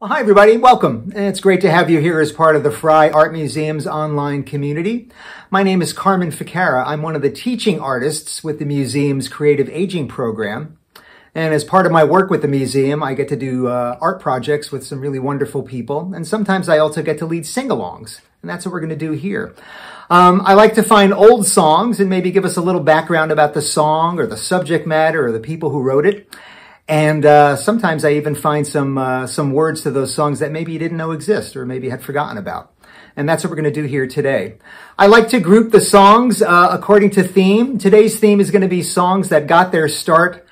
Well, hi everybody, welcome. It's great to have you here as part of the Frye Art Museum's online community. My name is Carmen Ficarra. I'm one of the teaching artists with the museum's creative aging program. And as part of my work with the museum, I get to do art projects with some really wonderful people. And sometimes I also get to lead Singalongs. And that's what we're going to do here. I like to find old songs and maybe give us a little background about the song or the subject matter or the people who wrote it. And sometimes I even find some words to those songs that maybe you didn't know exist or maybe had forgotten about. And that's what we're going to do here today. I like to group the songs according to theme. Today's theme is going to be songs that got their start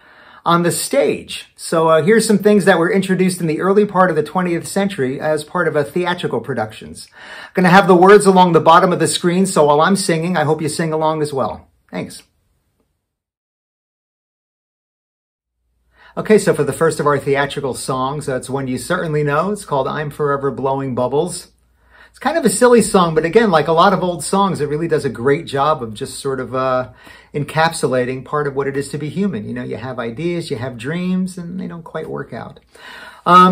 on the stage. So here's some things that were introduced in the early part of the 20th century as part of a theatrical productions. I'm going to have the words along the bottom of the screen, so while I'm singing, I hope you sing along as well. Thanks. Okay, so for the first of our theatrical songs, it's one you certainly know. It's called I'm Forever Blowing Bubbles. It's kind of a silly song, but again, like a lot of old songs, it really does a great job of just sort of encapsulating part of what it is to be human. You know, you have ideas, you have dreams, and they don't quite work out.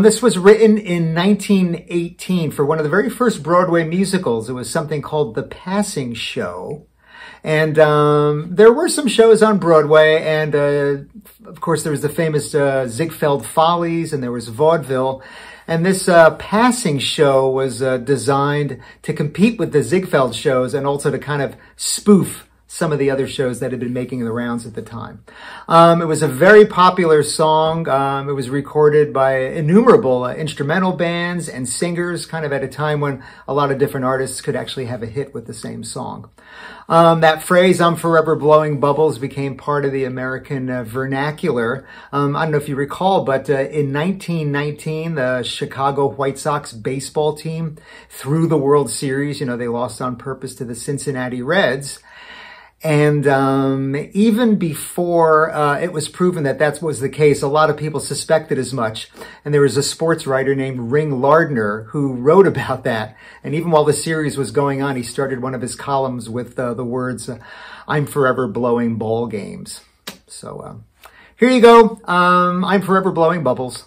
This was written in 1918 for one of the very first Broadway musicals. It was something called The Passing Show. And there were some shows on Broadway, and of course there was the famous Ziegfeld Follies, and there was vaudeville. And this Passing Show was designed to compete with the Ziegfeld shows and also to kind of spoof some of the other shows that had been making the rounds at the time. It was a very popular song. It was recorded by innumerable instrumental bands and singers, kind of at a time when a lot of different artists could actually have a hit with the same song. That phrase, I'm forever blowing bubbles, became part of the American vernacular. I don't know if you recall, but in 1919, the Chicago White Sox baseball team threw the World Series. You know, they lost on purpose to the Cincinnati Reds. And even before it was proven that that was the case, a lot of people suspected as much. And there was a sports writer named Ring Lardner who wrote about that. And even while the series was going on, he started one of his columns with the words, I'm forever blowing ball games. So here you go. I'm forever blowing bubbles.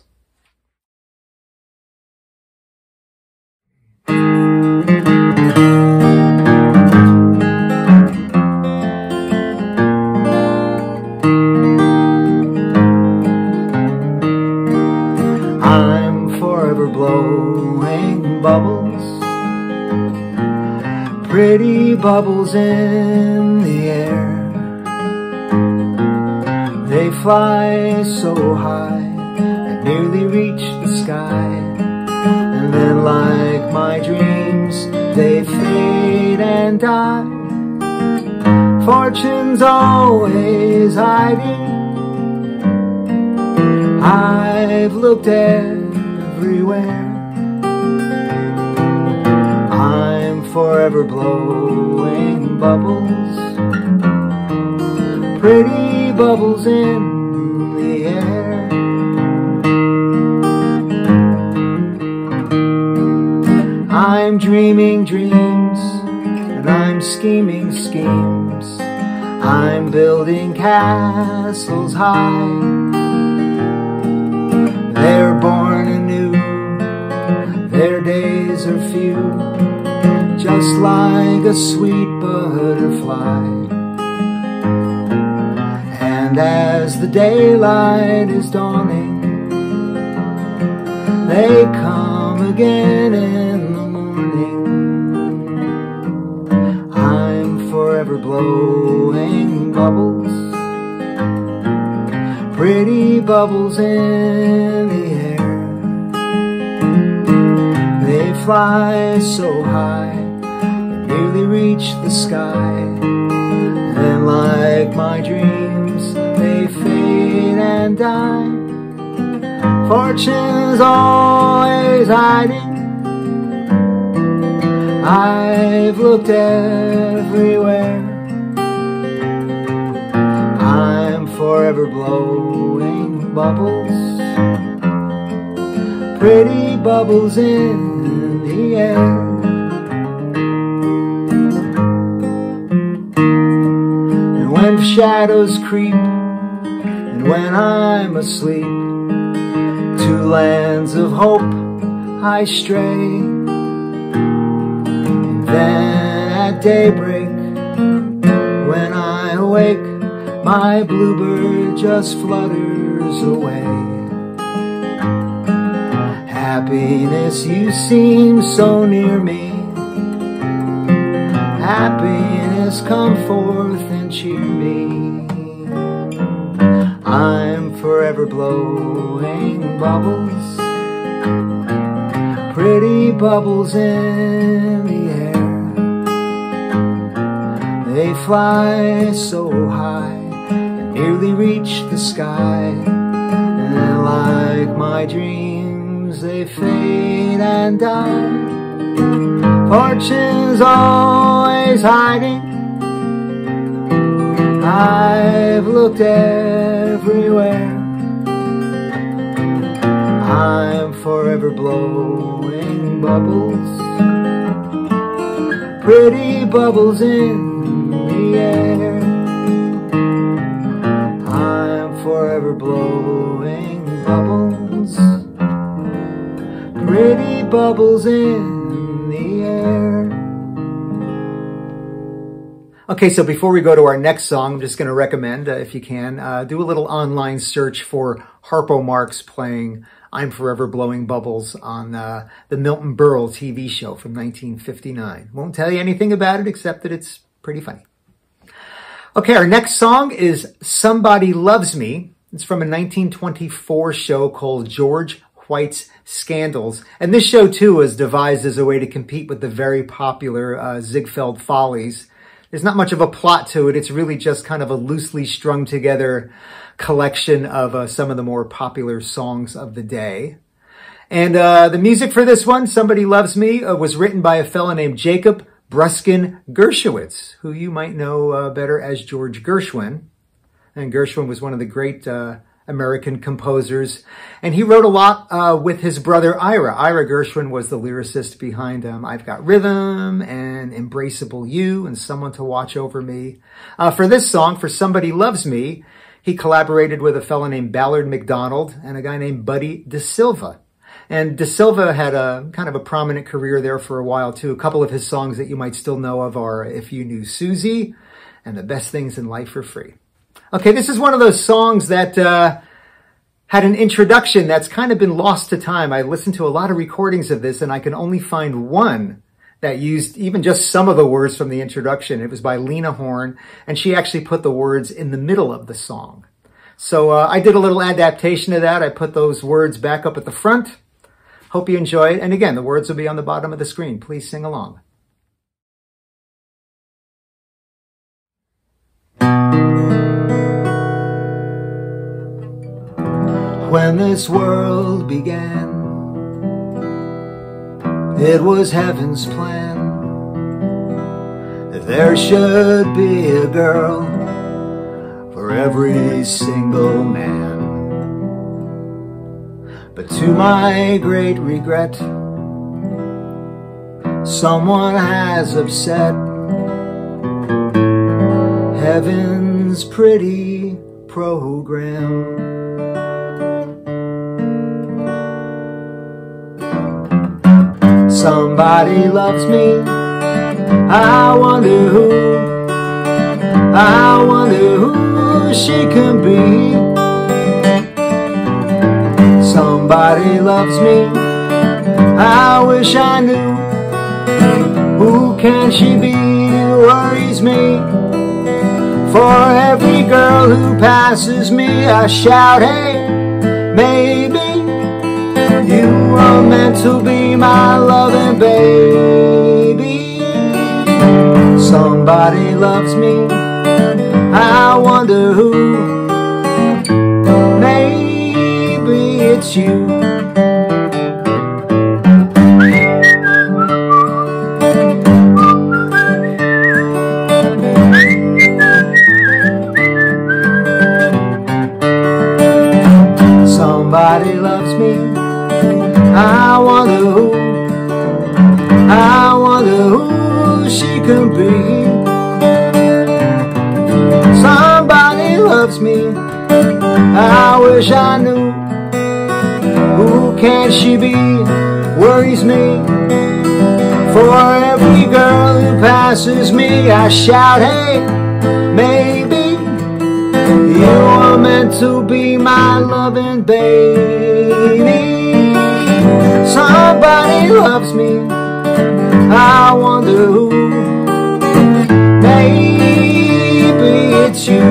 Blowing bubbles, pretty bubbles in the air. They fly so high and nearly reach the sky, and then like my dreams they fade and die. Fortune's always hiding. I've looked everywhere. I'm forever blowing bubbles, pretty bubbles in the air. I'm dreaming dreams, and I'm scheming schemes. I'm building castles high. They're born anew, their days are few, just like a sweet butterfly. And as the daylight is dawning, they come again in the morning. I'm forever blowing bubbles, pretty bubbles in the air. They fly so high, nearly reach the sky. Then like my dreams, they fade and die. Fortune's always hiding. I've looked everywhere. I'm forever blowing bubbles, pretty bubbles in the air. And when shadows creep, and when I'm asleep, two lands of hope I stray. Then at daybreak, when I awake, my bluebird just flutters away. Happiness, you seem so near me. Happiness, come forth and cheer me. I'm forever blowing bubbles, pretty bubbles in the air. They fly so high and nearly reach the sky, and like my dreams they fade and die. Fortune's always hiding. I've looked everywhere. I'm forever blowing bubbles, pretty bubbles in the air. I'm forever blowing bubbles, pretty bubbles in the air. Okay, so before we go to our next song, I'm just going to recommend, if you can, do a little online search for Harpo Marx playing I'm Forever Blowing Bubbles on the Milton Berle TV show from 1959. Won't tell you anything about it except that it's pretty funny. Okay, our next song is Somebody Loves Me. It's from a 1924 show called George White's Scandals. And this show, too, was devised as a way to compete with the very popular Ziegfeld Follies. There's not much of a plot to it. It's really just kind of a loosely strung together collection of some of the more popular songs of the day. And the music for this one, Somebody Loves Me, was written by a fellow named Jacob Bruskin Gershowitz, who you might know better as George Gershwin. And Gershwin was one of the great American composers. And he wrote a lot with his brother Ira. Ira Gershwin was the lyricist behind I've Got Rhythm and Embraceable You and Someone to Watch Over Me. For this song, for Somebody Loves Me, he collaborated with a fellow named Ballard McDonald and a guy named Buddy DeSilva. And DeSilva had a kind of a prominent career there for a while too. A couple of his songs that you might still know of are If You Knew Susie and The Best Things in Life Are Free. Okay, this is one of those songs that had an introduction that's kind of been lost to time. I listened to a lot of recordings of this and I can only find one that used even just some of the words from the introduction. It was by Lena Horne, and she actually put the words in the middle of the song. So I did a little adaptation of that. I put those words back up at the front. Hope you enjoy it. And again, the words will be on the bottom of the screen. Please sing along. When this world began, it was heaven's plan that there should be a girl for every single man. But to my great regret, someone has upset heaven's pretty program. Somebody loves me, I wonder who she can be. Somebody loves me, I wish I knew. Who can she be? Worries me. For every girl who passes me, I shout, hey, maybe you are meant to be my loving baby. Somebody loves me, I wonder who. Maybe it's you. Somebody loves me, I wonder who she can be. Somebody loves me, I wish I knew. Who can she be? worries me. For every girl who passes me, I shout, hey, maybe you were meant to be my loving baby. Somebody loves me, I wonder who. Maybe it's you.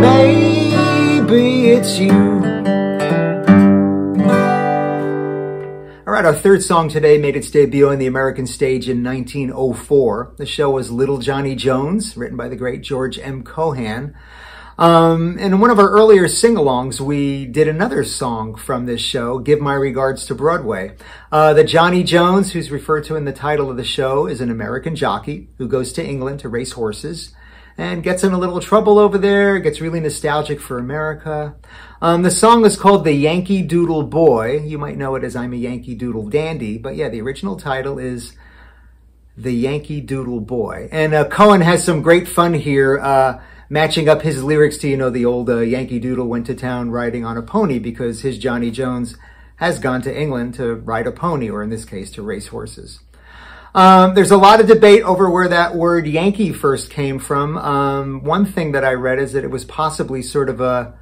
Maybe it's you. All right, our third song today made its debut on the American stage in 1904. The show was Little Johnny Jones, written by the great George M. Cohan. And in one of our earlier sing-alongs, we did another song from this show, Give My Regards to Broadway. The Johnny Jones, who's referred to in the title of the show, is an American jockey who goes to England to race horses and gets in a little trouble over there, gets really nostalgic for America. The song is called The Yankee Doodle Boy. You might know it as I'm a Yankee Doodle Dandy, but yeah, the original title is The Yankee Doodle Boy. And Cohen has some great fun here, matching up his lyrics to, you know, the old Yankee Doodle went to town riding on a pony, because his Johnny Jones has gone to England to ride a pony, or in this case, to race horses. There's a lot of debate over where that word Yankee first came from. One thing that I read is that it was possibly sort of a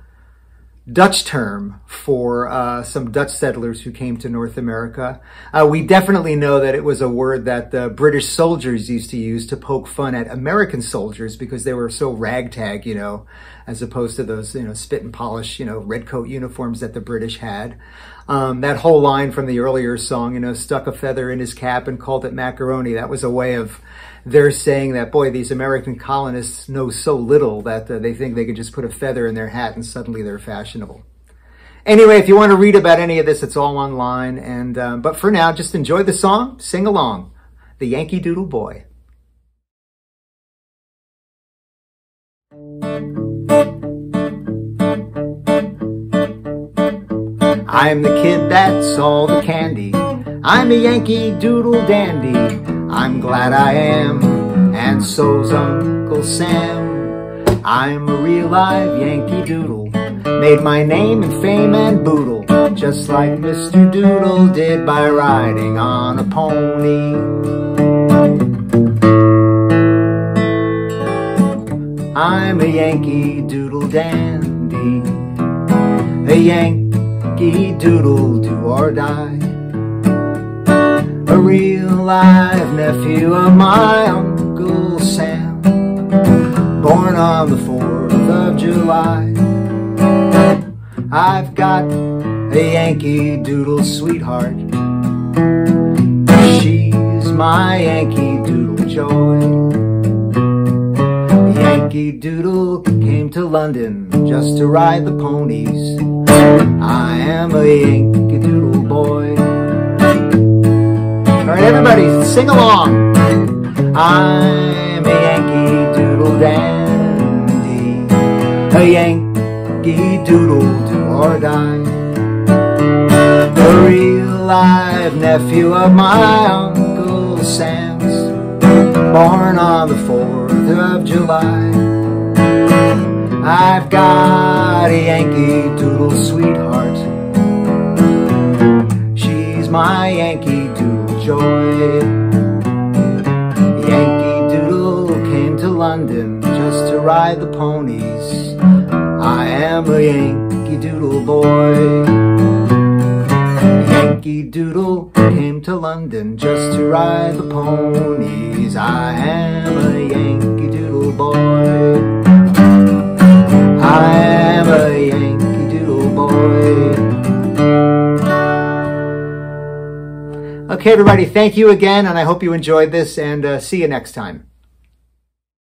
Dutch term for some Dutch settlers who came to North America. We definitely know that it was a word that the British soldiers used to use to poke fun at American soldiers because they were so ragtag, you know, as opposed to those, you know, spit and polish, you know, red coat uniforms that the British had. That whole line from the earlier song, you know, stuck a feather in his cap and called it macaroni. That was a way of their saying that, boy, these American colonists know so little that they think they could just put a feather in their hat and suddenly they're fashionable. Anyway, if you want to read about any of this, it's all online. And but for now, just enjoy the song, sing along, The Yankee Doodle Boy. I'm the kid that's all the candy. I'm a Yankee Doodle dandy. I'm glad I am, and so's Uncle Sam. I'm a real live Yankee Doodle, made my name in fame and boodle, just like Mr. Doodle did by riding on a pony. I'm a Yankee Doodle dandy, a Yankee Doodle do or die. A real live nephew of my Uncle Sam, born on the 4th of July. I've got a Yankee Doodle sweetheart. She's my Yankee Doodle joy. Yankee Doodle came to London just to ride the ponies. I am a Yankee Doodle boy. All right, everybody, sing along. I'm a Yankee Doodle dandy, a Yankee Doodle do or die. A real live nephew of my Uncle Sam's, born on the 4th of July. I've got a Yankee Doodle sweetheart. She's my Yankee Doodle joy. Yankee Doodle came to London just to ride the ponies. I am a Yankee Doodle boy. Yankee Doodle came to London just to ride the ponies. I am a Yankee Doodle boy. I am a Yankee Doodle boy. Okay, everybody, thank you again, and I hope you enjoyed this, and see you next time.